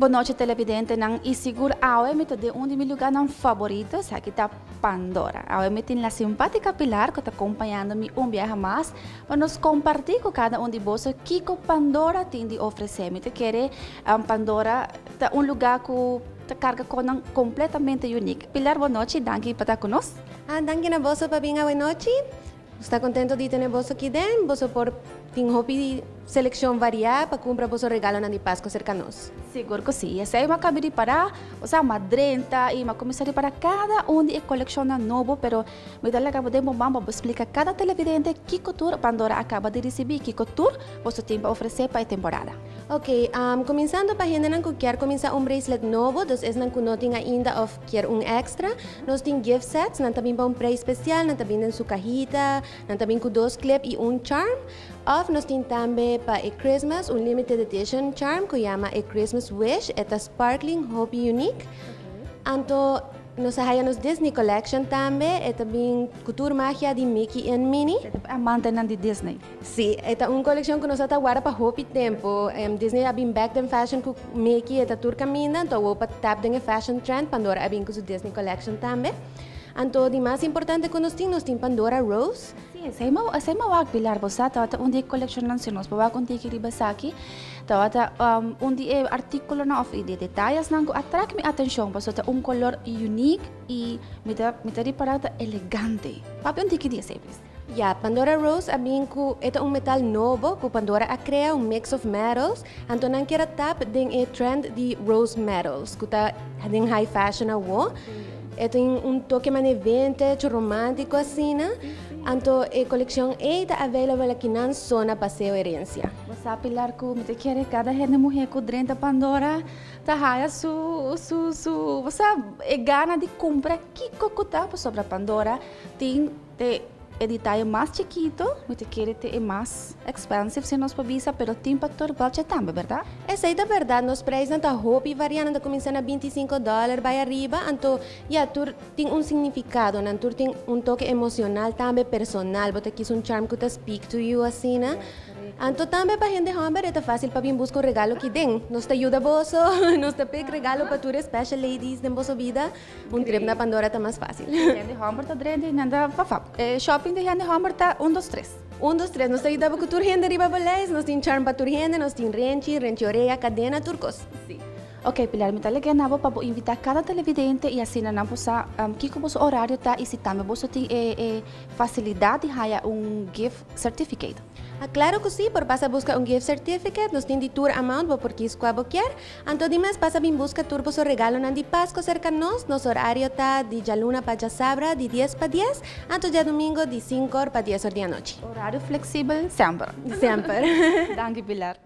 Boa noite, televidente. Nang isigur awe mito de um de meu lugar não favorito, aqui está Pandora. Awe me tem a simpática Pilar que está acompanhando-me viaje mais para nos compartir com cada de vocês que Pandora tem de oferecer. Me te quer Pandora tá lugar que te carga com completamente único. Pilar, boa noite. Danke por estar conosco. Danke na boa boa noite. Está contento de ter você aqui dentro, você por tem hobby seleção variada para comprar você regalo na de Páscoa cercanos. Seguro que sim. Essa é uma cabine para, uma drenta e uma comissária para cada de coleciona novo, pero me dá legal de momento explicar cada televidente que cultura Pandora acaba de receber, que cultura você tem para oferecer para a temporada. Ok, começando para gente que quer começar bracelet novo, dus é não que não tem ainda ou quer extra, nós tem gift sets, não também para preço especial, não também tem sua cajita, não também com 2 clip e charm. Of nós tem também para a Christmas limited edition charm que chama a Christmas Wish, é sparkling hobby unique. Anto nós temos Disney Collection também, é também cultura magia de Mickey and Minnie. Amante de Disney. Sim, é uma coleção que nós estamos agora para hobby tempo. Disney ha been back in fashion com Mickey, é tour caminha, então vou para tap den fashion trend, Pandora ha been com o Disney Collection também. Anto di mais importante que nós temos Pandora Rose. Sim, essa é uma Pilar, você tá de colecionan se nós para contar que riba aqui, tá de artículo na of de detalhes não atrai minha atenção, porque tá color unique e me dá para elegante. Papi onde que dia sempre. Ja, Pandora Rose é metal novo que Pandora a crea mix of metals. Anto nang kira tap den trend de rose metals, que tá den high fashion awo. Tem toque mais vintage, romântico assim, né? Então, a coleção está available aqui na zona Passeio Herência. Você Pilar que me quer cada gente mulher que dentro da Pandora tá raia você é gana de comprar que cocuta sobre a Pandora tem detalhe mais chiquito, me quer ter mais expensive se nós pavisa, pero tem para budget também, verdade? Essa é a verdade, nos preços da hobby variando, começando a $25 vai arriba, então, tem significado, tem toque emocional também personal, porque aqui é charm que speak to you assim, né? Então, também para gente homem é fácil para vir buscar regalo que den. Nos te ajuda bolso, nos te pega regalo para tu special ladies de vossa vida. Trip na Pandora tá mais fácil. Gente homem tá drende, nada para shopping de gente homem tá 1, 2, 3. 1, 2, 3. Nos te ajuda para tu gente riba balés, nos tem charm para tu gente, nos tem renchi oreia, cadena, turcos. Sim. Ok, Pilar, me tá ligando para invitar cada televidente e assim não possa que como o horário tá e se também você tem facilidade de ganhar gift certificate. Claro que sim, por passa buscar gift certificate, nos tem de tour amount por que escoa quer. Anto demais passa bem busca tour por regalo na de Páscoa cerca nos horário tá de dia luna para dia sabra de 10 para 10, anto dia domingo de 5 para 10 horas da noite. Horário flexível sempre. Sempre. Danke, Pilar.